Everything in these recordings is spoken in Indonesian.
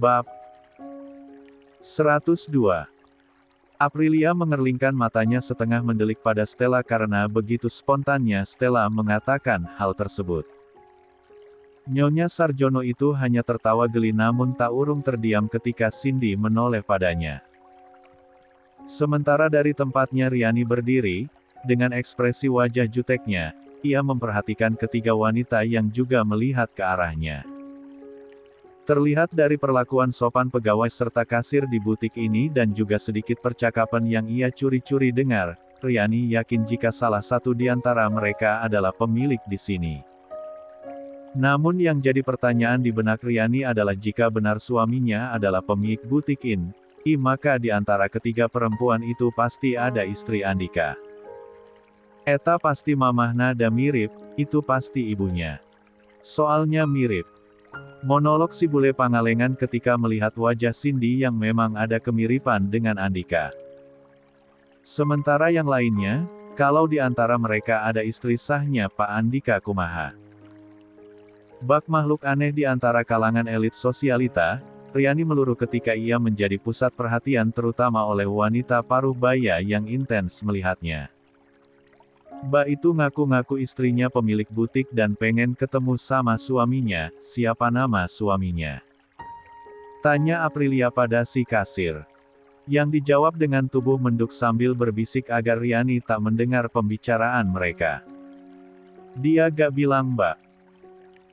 Bab 102. Aprilia mengerlingkan matanya setengah mendelik pada Stella karena begitu spontannya Stella mengatakan hal tersebut. Nyonya Sarjono itu hanya tertawa geli namun tak urung terdiam ketika Cindy menoleh padanya. Sementara dari tempatnya Riani berdiri, dengan ekspresi wajah juteknya, ia memperhatikan ketiga wanita yang juga melihat ke arahnya. Terlihat dari perlakuan sopan pegawai serta kasir di butik ini dan juga sedikit percakapan yang ia curi-curi dengar, Riani yakin jika salah satu di antara mereka adalah pemilik di sini. Namun yang jadi pertanyaan di benak Riani adalah jika benar suaminya adalah pemilik butik ini, maka di antara ketiga perempuan itu pasti ada istri Andika. Eta pasti mamah nada mirip, itu pasti ibunya. Soalnya mirip. Monolog si bule Pangalengan ketika melihat wajah Cindy yang memang ada kemiripan dengan Andika. Sementara yang lainnya, kalau di antara mereka ada istri sahnya Pak Andika kumaha. Bak makhluk aneh di antara kalangan elit sosialita, Riani meluruh ketika ia menjadi pusat perhatian terutama oleh wanita paruh baya yang intens melihatnya. Mbak itu ngaku-ngaku istrinya pemilik butik dan pengen ketemu sama suaminya, siapa nama suaminya? Tanya Aprilia pada si kasir. Yang dijawab dengan tubuh menduk sambil berbisik agar Riani tak mendengar pembicaraan mereka. Dia gak bilang Mbak.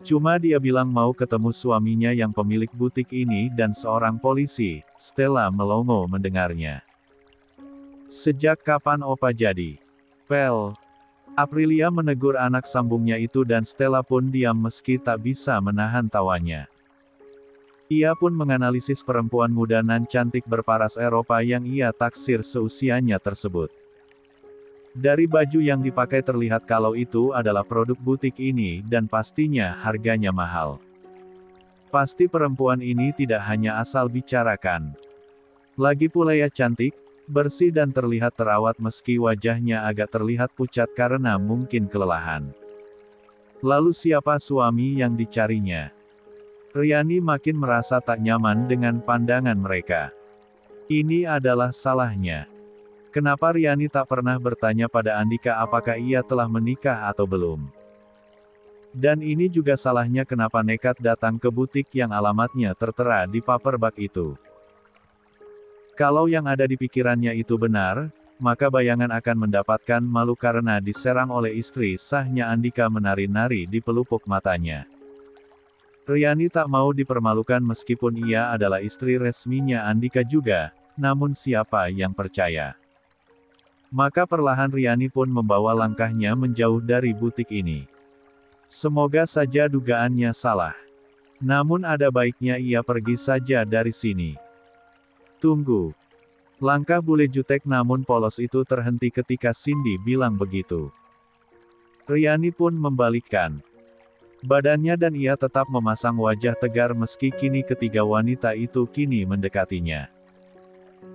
Cuma dia bilang mau ketemu suaminya yang pemilik butik ini dan seorang polisi. Stella melongo mendengarnya. Sejak kapan Opa jadi? Pel. Aprilia menegur anak sambungnya itu dan Stella pun diam meski tak bisa menahan tawanya. Ia pun menganalisis perempuan muda nan cantik berparas Eropa yang ia taksir seusianya tersebut. Dari baju yang dipakai terlihat kalau itu adalah produk butik ini dan pastinya harganya mahal. Pasti perempuan ini tidak hanya asal bicarakan. Lagi pula ya cantik, bersih dan terlihat terawat meski wajahnya agak terlihat pucat karena mungkin kelelahan. Lalu siapa suami yang dicarinya? Riani makin merasa tak nyaman dengan pandangan mereka. Ini adalah salahnya. Kenapa Riani tak pernah bertanya pada Andika apakah ia telah menikah atau belum? Dan ini juga salahnya kenapa nekat datang ke butik yang alamatnya tertera di paperbak itu. Kalau yang ada di pikirannya itu benar, maka bayangan akan mendapatkan malu karena diserang oleh istri sahnya Andika menari-nari di pelupuk matanya. Riani tak mau dipermalukan meskipun ia adalah istri resminya Andika juga, namun siapa yang percaya? Maka perlahan Riani pun membawa langkahnya menjauh dari butik ini. Semoga saja dugaannya salah. Namun ada baiknya ia pergi saja dari sini. Tunggu. Langkah bule jutek namun polos itu terhenti ketika Cindy bilang begitu. Riani pun membalikkan badannya dan ia tetap memasang wajah tegar meski kini ketiga wanita itu kini mendekatinya.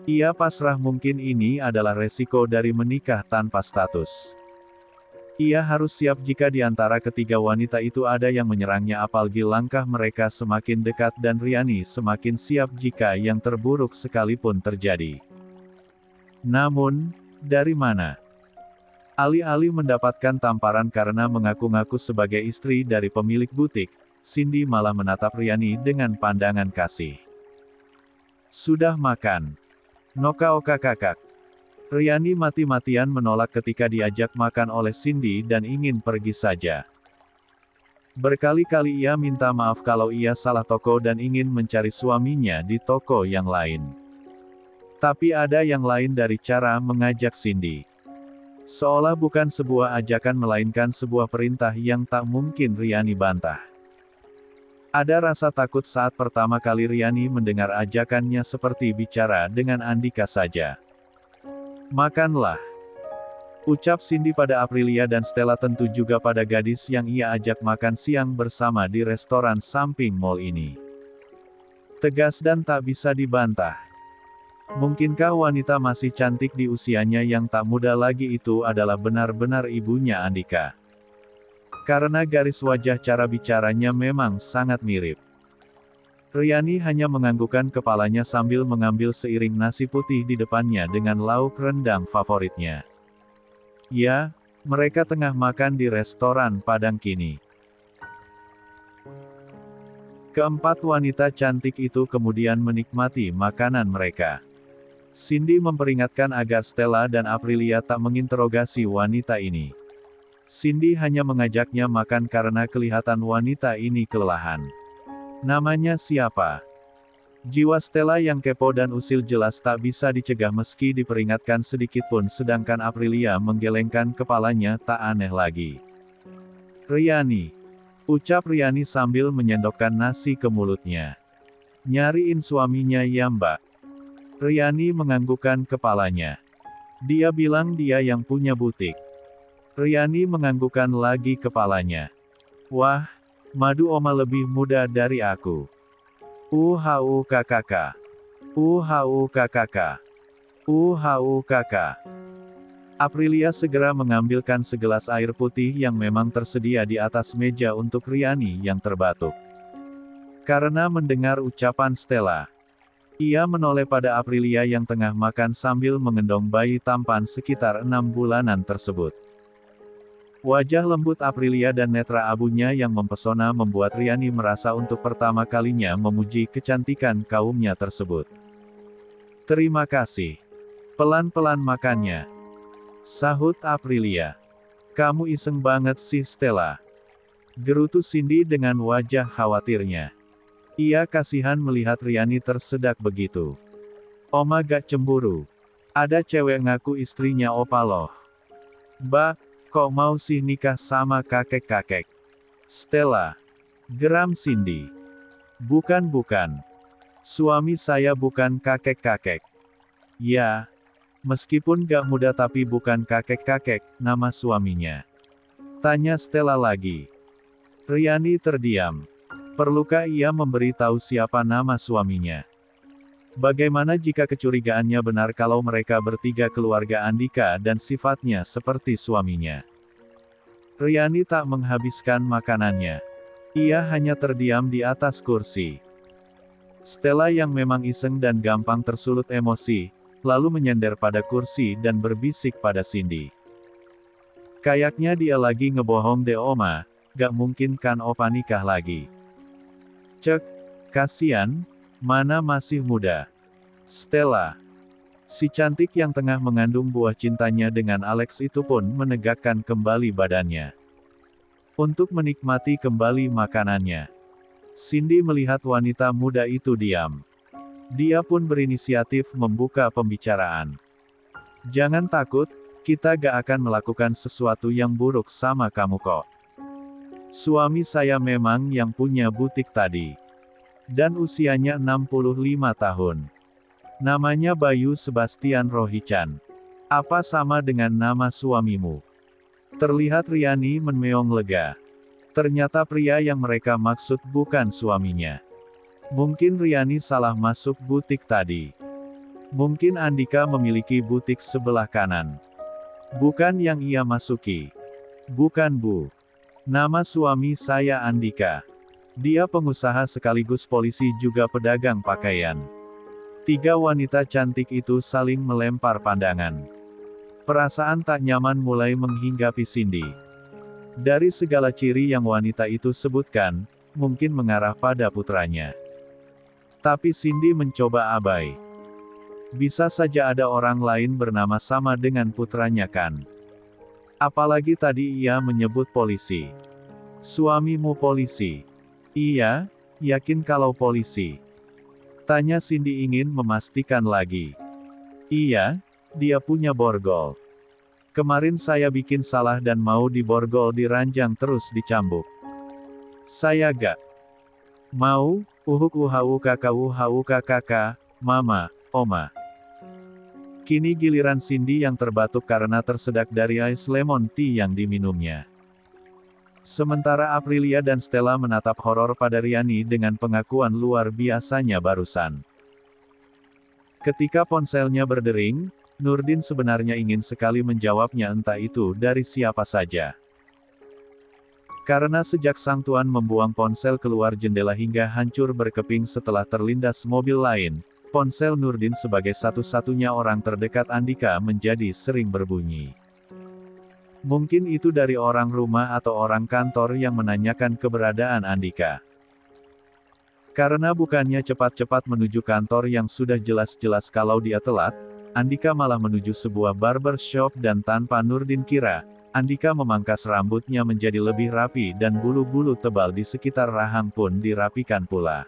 Ia pasrah mungkin ini adalah resiko dari menikah tanpa status. Ia harus siap jika di antara ketiga wanita itu ada yang menyerangnya apalagi langkah mereka semakin dekat dan Riani semakin siap jika yang terburuk sekalipun terjadi. Namun, dari mana? Alih-alih mendapatkan tamparan karena mengaku-ngaku sebagai istri dari pemilik butik, Cindy malah menatap Riani dengan pandangan kasih. Sudah makan? Noka oka kakak. Riani mati-matian menolak ketika diajak makan oleh Cindy dan ingin pergi saja. Berkali-kali ia minta maaf kalau ia salah toko dan ingin mencari suaminya di toko yang lain. Tapi ada yang lain dari cara mengajak Cindy. Seolah bukan sebuah ajakan melainkan sebuah perintah yang tak mungkin Riani bantah. Ada rasa takut saat pertama kali Riani mendengar ajakannya seperti bicara dengan Andika saja. Makanlah. Ucap Cindy pada Aprilia dan Stella tentu juga pada gadis yang ia ajak makan siang bersama di restoran samping mall ini. Tegas dan tak bisa dibantah. Mungkinkah wanita masih cantik di usianya yang tak muda lagi itu adalah benar-benar ibunya Andika? Karena garis wajah cara bicaranya memang sangat mirip. Riani hanya menganggukkan kepalanya sambil mengambil seiring nasi putih di depannya dengan lauk rendang favoritnya. Ya, mereka tengah makan di restoran Padang kini. Keempat wanita cantik itu kemudian menikmati makanan mereka. Cindy memperingatkan agar Stella dan Aprilia tak menginterogasi wanita ini. Cindy hanya mengajaknya makan karena kelihatan wanita ini kelelahan. Namanya siapa? Jiwa Stella yang kepo dan usil jelas tak bisa dicegah meski diperingatkan sedikitpun, sedangkan Aprilia menggelengkan kepalanya tak aneh lagi. Riani. Ucap Riani sambil menyendokkan nasi ke mulutnya. Nyariin suaminya ya mbak? Riani menganggukkan kepalanya. Dia bilang dia yang punya butik. Riani menganggukkan lagi kepalanya. Wah, Madu Oma lebih muda dari aku. KKK. KKK. KKK. Aprilia segera mengambilkan segelas air putih yang memang tersedia di atas meja untuk Riani yang terbatuk. Karena mendengar ucapan Stella, ia menoleh pada Aprilia yang tengah makan sambil mengendong bayi tampan sekitar 6 bulanan tersebut. Wajah lembut Aprilia dan netra abunya yang mempesona membuat Riani merasa untuk pertama kalinya memuji kecantikan kaumnya tersebut. Terima kasih. Pelan-pelan makannya. Sahut Aprilia. Kamu iseng banget sih Stella. Gerutu Cindy dengan wajah khawatirnya. Ia kasihan melihat Riani tersedak begitu. Oma gak cemburu. Ada cewek ngaku istrinya opa loh. Mbak, kok mau sih nikah sama kakek-kakek? Stella. Geram Cindy. Bukan. Suami saya bukan kakek-kakek. Ya. Meskipun gak muda tapi bukan kakek-kakek, nama suaminya. Tanya Stella lagi. Riani terdiam. Perlukah ia memberitahu siapa nama suaminya? Bagaimana jika kecurigaannya benar kalau mereka bertiga keluarga Andika dan sifatnya seperti suaminya? Riani tak menghabiskan makanannya. Ia hanya terdiam di atas kursi. Stella yang memang iseng dan gampang tersulut emosi, lalu menyender pada kursi dan berbisik pada Cindy. Kayaknya dia lagi ngebohong deh Oma, gak mungkin kan opa nikah lagi. Cek, kasian. Mana masih muda. Stella. Si cantik yang tengah mengandung buah cintanya dengan Alex itu pun menegakkan kembali badannya. Untuk menikmati kembali makanannya. Cindy melihat wanita muda itu diam. Dia pun berinisiatif membuka pembicaraan. Jangan takut, kita gak akan melakukan sesuatu yang buruk sama kamu kok. Suami saya memang yang punya butik tadi. Dan usianya 65 tahun. Namanya Bayu Sebastian Rohichan. Apa sama dengan nama suamimu? Terlihat Riani menmeong lega. Ternyata pria yang mereka maksud bukan suaminya. Mungkin Riani salah masuk butik tadi. Mungkin Andika memiliki butik sebelah kanan. Bukan yang ia masuki. Bukan Bu. Nama suami saya Andika. Dia pengusaha sekaligus polisi juga pedagang pakaian. Tiga wanita cantik itu saling melempar pandangan. Perasaan tak nyaman mulai menghinggapi Cindy. Dari segala ciri yang wanita itu sebutkan, mungkin mengarah pada putranya. Tapi Cindy mencoba abai. Bisa saja ada orang lain bernama sama dengan putranya kan? Apalagi tadi ia menyebut polisi. Suamimu polisi? Iya, yakin kalau polisi? Tanya Cindy ingin memastikan lagi. Iya, dia punya borgol. Kemarin saya bikin salah dan mau diborgol diranjang terus dicambuk. Saya gak mau, kakak, mama, oma. Kini giliran Cindy yang terbatuk karena tersedak dari ice lemon tea yang diminumnya. Sementara Aprilia dan Stella menatap horor pada Riani dengan pengakuan luar biasanya barusan. Ketika ponselnya berdering, Nurdin sebenarnya ingin sekali menjawabnya entah itu dari siapa saja. Karena sejak sang tuan membuang ponsel keluar jendela hingga hancur berkeping setelah terlindas mobil lain, ponsel Nurdin sebagai satu-satunya orang terdekat Andika menjadi sering berbunyi. Mungkin itu dari orang rumah atau orang kantor yang menanyakan keberadaan Andika. Karena bukannya cepat-cepat menuju kantor yang sudah jelas-jelas kalau dia telat, Andika malah menuju sebuah barber shop dan tanpa Nurdin kira, Andika memangkas rambutnya menjadi lebih rapi dan bulu-bulu tebal di sekitar rahang pun dirapikan pula.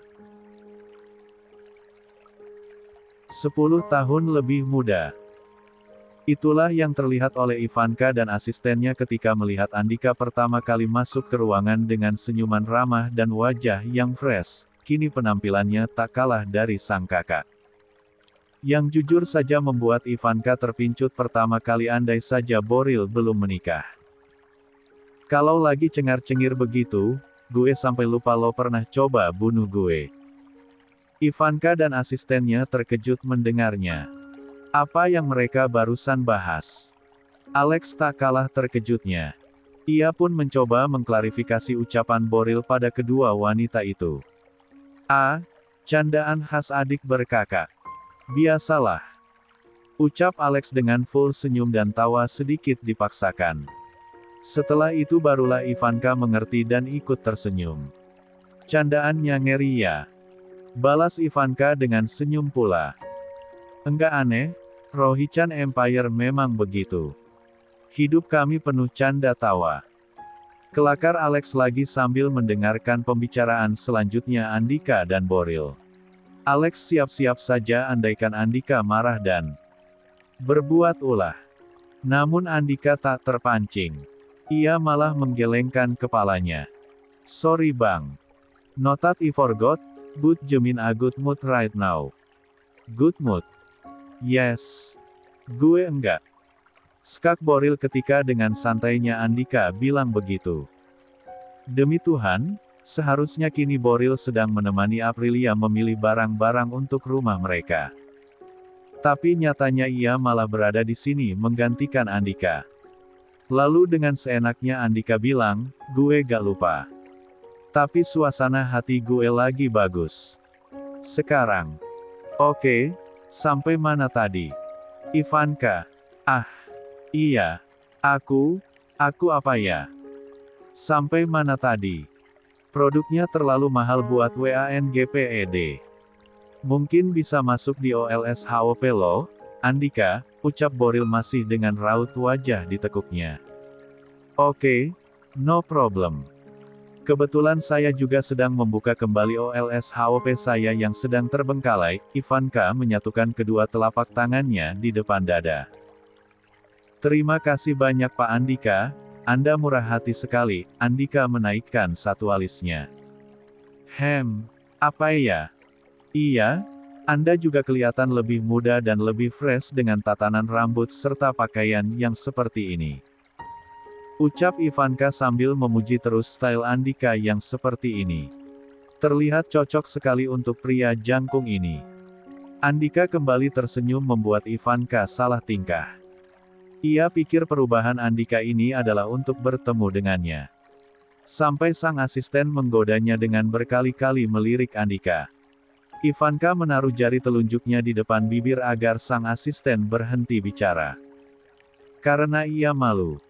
10 tahun lebih muda. Itulah yang terlihat oleh Ivanka dan asistennya ketika melihat Andika pertama kali masuk ke ruangan dengan senyuman ramah dan wajah yang fresh, kini penampilannya tak kalah dari sang kakak. Yang jujur saja membuat Ivanka terpincut pertama kali andai saja Boril belum menikah. Kalau lagi cengar-cengir begitu, gue sampai lupa lo pernah coba bunuh gue. Ivanka dan asistennya terkejut mendengarnya. Apa yang mereka barusan bahas? Alex tak kalah terkejutnya. Ia pun mencoba mengklarifikasi ucapan Boril pada kedua wanita itu. Candaan khas adik berkakak. Biasalah. Ucap Alex dengan full senyum dan tawa sedikit dipaksakan. Setelah itu barulah Ivanka mengerti dan ikut tersenyum. Candaannya ngeri ya. Balas Ivanka dengan senyum pula. Enggak aneh, Rohichan Empire memang begitu. Hidup kami penuh canda tawa. Kelakar Alex lagi sambil mendengarkan pembicaraan selanjutnya Andika dan Boril. Alex siap-siap saja andaikan Andika marah dan berbuat ulah. Namun Andika tak terpancing. Ia malah menggelengkan kepalanya. Sorry bang. Notat I forgot, but Jemin a good mood right now. Good mood. Yes. Gue enggak. Skak Boril ketika dengan santainya Andika bilang begitu. Demi Tuhan, seharusnya kini Boril sedang menemani Aprilia memilih barang-barang untuk rumah mereka. Tapi nyatanya ia malah berada di sini menggantikan Andika. Lalu dengan seenaknya Andika bilang, gue gak lupa. Tapi suasana hati gue lagi bagus. Sekarang. Oke. Sampai mana tadi? Ivanka. Iya. Aku apa ya? Sampai mana tadi? Produknya terlalu mahal buat WANGPED. Mungkin bisa masuk di OLSHOP loh, Andika, ucap Boril masih dengan raut wajah ditekuknya. Oke, no problem. Kebetulan saya juga sedang membuka kembali OLSHOP saya yang sedang terbengkalai. Ivanka menyatukan kedua telapak tangannya di depan dada. Terima kasih banyak Pak Andika, Anda murah hati sekali. Andika menaikkan satu alisnya. Apa ya? Iya, Anda juga kelihatan lebih muda dan lebih fresh dengan tatanan rambut serta pakaian yang seperti ini. Ucap Ivanka sambil memuji terus style Andika yang seperti ini. Terlihat cocok sekali untuk pria jangkung ini. Andika kembali tersenyum membuat Ivanka salah tingkah. Ia pikir perubahan Andika ini adalah untuk bertemu dengannya. Sampai sang asisten menggodanya dengan berkali-kali melirik Andika. Ivanka menaruh jari telunjuknya di depan bibir agar sang asisten berhenti bicara. Karena ia malu.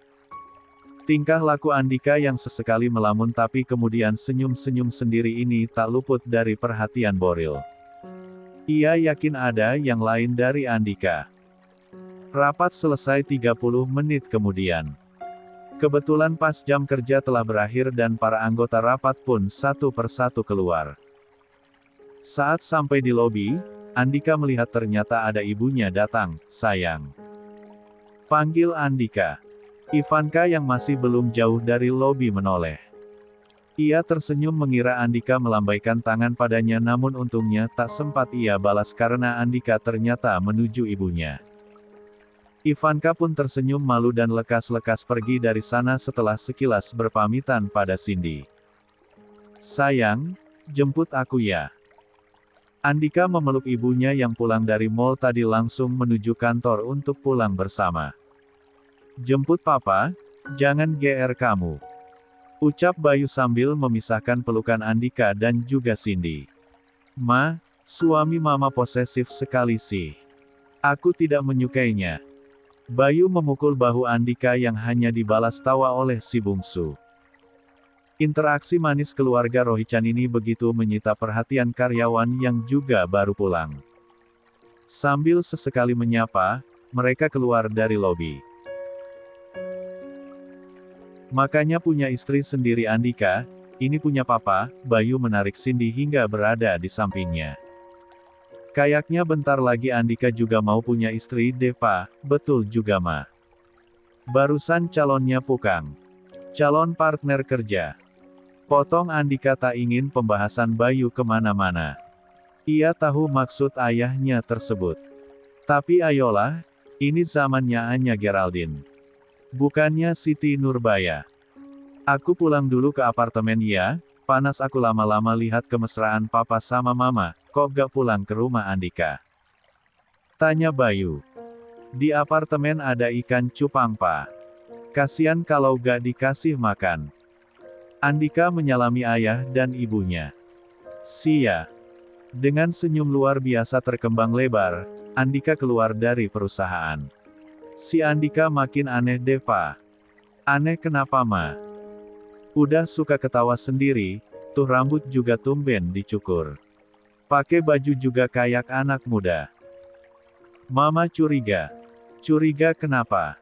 Tingkah laku Andika yang sesekali melamun tapi kemudian senyum-senyum sendiri ini tak luput dari perhatian Boril. Ia yakin ada yang lain dari Andika. Rapat selesai 30 menit kemudian. Kebetulan pas jam kerja telah berakhir dan para anggota rapat pun satu persatu keluar. Saat sampai di lobi, Andika melihat ternyata ada ibunya datang. Sayang. Panggil Andika. Ivanka yang masih belum jauh dari lobi menoleh. Ia tersenyum mengira Andika melambaikan tangan padanya namun untungnya tak sempat ia balas karena Andika ternyata menuju ibunya. Ivanka pun tersenyum malu dan lekas-lekas pergi dari sana setelah sekilas berpamitan pada Cindy. Sayang, jemput aku ya. Andika memeluk ibunya yang pulang dari mall tadi langsung menuju kantor untuk pulang bersama. Jemput papa, jangan GR kamu. Ucap Bayu sambil memisahkan pelukan Andika dan juga Cindy. Ma, suami mama posesif sekali sih. Aku tidak menyukainya. Bayu memukul bahu Andika yang hanya dibalas tawa oleh si bungsu. Interaksi manis keluarga Rohichan ini begitu menyita perhatian karyawan yang juga baru pulang. Sambil sesekali menyapa, mereka keluar dari lobi. Makanya punya istri sendiri Andika, ini punya papa. Bayu menarik Cindy hingga berada di sampingnya. Kayaknya bentar lagi Andika juga mau punya istri deh pa, betul juga ma. Barusan calonnya Pukang. Calon partner kerja. Potong Andika tak ingin pembahasan Bayu kemana-mana. Ia tahu maksud ayahnya tersebut. Tapi ayolah, ini zamannya Anya Geraldine. Bukannya Siti Nurbaya. Aku pulang dulu ke apartemen ya, panas aku lama-lama lihat kemesraan papa sama mama, kok gak pulang ke rumah Andika? Tanya Bayu. Di apartemen ada ikan cupang pa. Kasian kalau gak dikasih makan. Andika menyalami ayah dan ibunya. Sia. Dengan senyum luar biasa terkembang lebar, Andika keluar dari perusahaan. Si Andika makin aneh deh pa. Aneh kenapa ma? Udah suka ketawa sendiri, tuh rambut juga tumben dicukur. Pakai baju juga kayak anak muda. Mama curiga. Curiga kenapa?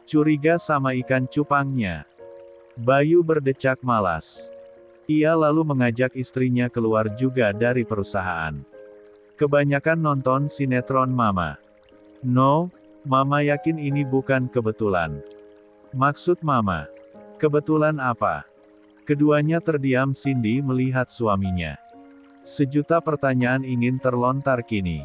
Curiga sama ikan cupangnya. Bayu berdecak malas. Ia lalu mengajak istrinya keluar juga dari perusahaan. Kebanyakan nonton sinetron mama. No, mama yakin ini bukan kebetulan. Maksud mama? Kebetulan apa? Keduanya terdiam. Cindy melihat suaminya. Sejuta pertanyaan ingin terlontar kini.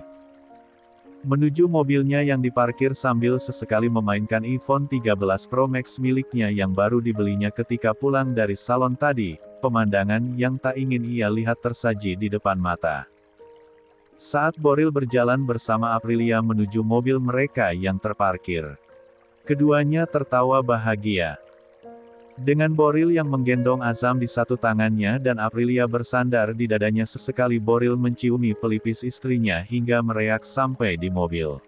Menuju mobilnya yang diparkir sambil sesekali memainkan iPhone 13 Pro Max miliknya yang baru dibelinya ketika pulang dari salon tadi, pemandangan yang tak ingin ia lihat tersaji di depan mata. Saat Boril berjalan bersama Aprilia menuju mobil mereka yang terparkir. Keduanya tertawa bahagia. Dengan Boril yang menggendong Azam di satu tangannya dan Aprilia bersandar di dadanya, sesekali Boril menciumi pelipis istrinya hingga mereak sampai di mobil.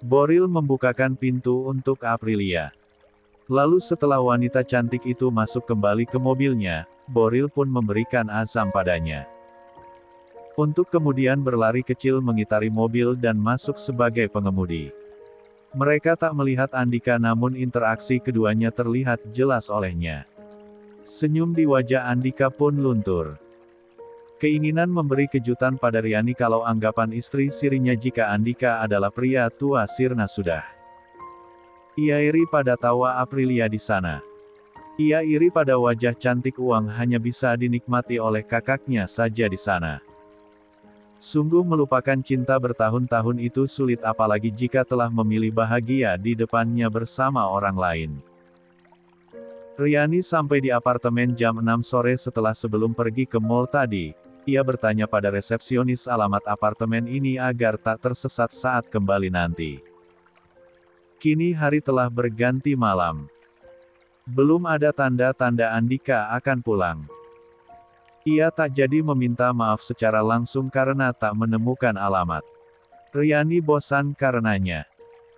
Boril membukakan pintu untuk Aprilia. Lalu setelah wanita cantik itu masuk kembali ke mobilnya, Boril pun memberikan Azam padanya. Untuk kemudian berlari kecil mengitari mobil dan masuk sebagai pengemudi. Mereka tak melihat Andika namun interaksi keduanya terlihat jelas olehnya. Senyum di wajah Andika pun luntur. Keinginan memberi kejutan pada Riani kalau anggapan istri sirinya jika Andika adalah pria tua sirna sudah. Ia iri pada tawa Aprilia di sana. Ia iri pada wajah cantik uang hanya bisa dinikmati oleh kakaknya saja di sana. Sungguh melupakan cinta bertahun-tahun itu sulit, apalagi jika telah memilih bahagia di depannya bersama orang lain. Riani sampai di apartemen jam 6 sore setelah sebelum pergi ke mall tadi. Ia bertanya pada resepsionis alamat apartemen ini agar tak tersesat saat kembali nanti. Kini hari telah berganti malam. Belum ada tanda-tanda Andika akan pulang. Ia tak jadi meminta maaf secara langsung karena tak menemukan alamat. Riani bosan karenanya.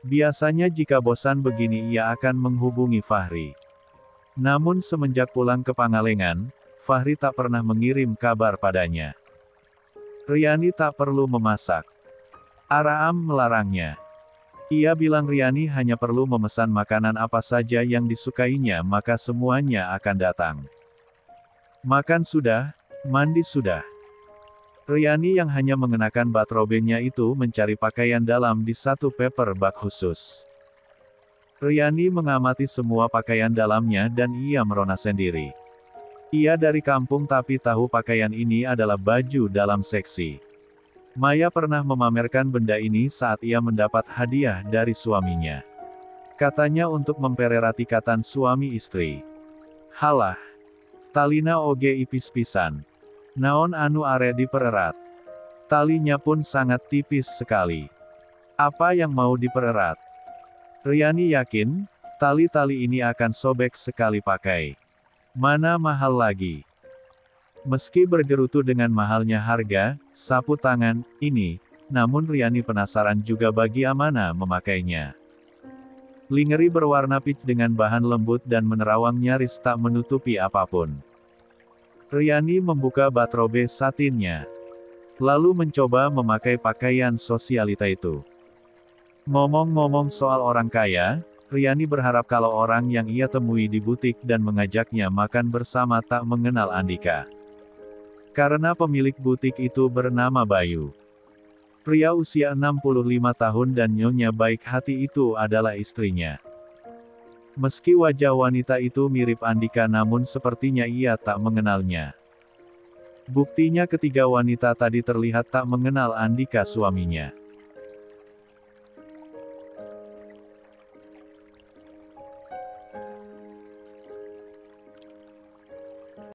Biasanya jika bosan begini ia akan menghubungi Fahri. Namun semenjak pulang ke Pangalengan, Fahri tak pernah mengirim kabar padanya. Riani tak perlu memasak. Araam melarangnya. Ia bilang Riani hanya perlu memesan makanan apa saja yang disukainya maka semuanya akan datang. Makan sudah, mandi sudah. Riani yang hanya mengenakan batrobenya itu mencari pakaian dalam di satu paper bag khusus. Riani mengamati semua pakaian dalamnya dan ia merona sendiri. Ia dari kampung tapi tahu pakaian ini adalah baju dalam seksi. Maya pernah memamerkan benda ini saat ia mendapat hadiah dari suaminya. Katanya untuk mempereratikakan suami istri. Halah. Talina oge ipis pisan. Naon anu are dipererat. Talinya pun sangat tipis sekali. Apa yang mau dipererat? Riani yakin, tali-tali ini akan sobek sekali pakai. Mana mahal lagi? Meski bergerutu dengan mahalnya harga sapu tangan ini, namun Riani penasaran juga bagaimana memakainya. Lingerie berwarna peach dengan bahan lembut dan menerawang nyaris tak menutupi apapun. Riani membuka bathrobe satinnya, lalu mencoba memakai pakaian sosialita itu. Ngomong-ngomong soal orang kaya, Riani berharap kalau orang yang ia temui di butik dan mengajaknya makan bersama tak mengenal Andika. Karena pemilik butik itu bernama Bayu. Pria usia 65 tahun dan nyonya baik hati itu adalah istrinya. Meski wajah wanita itu mirip Andika namun sepertinya ia tak mengenalnya. Buktinya ketiga wanita tadi terlihat tak mengenal Andika suaminya.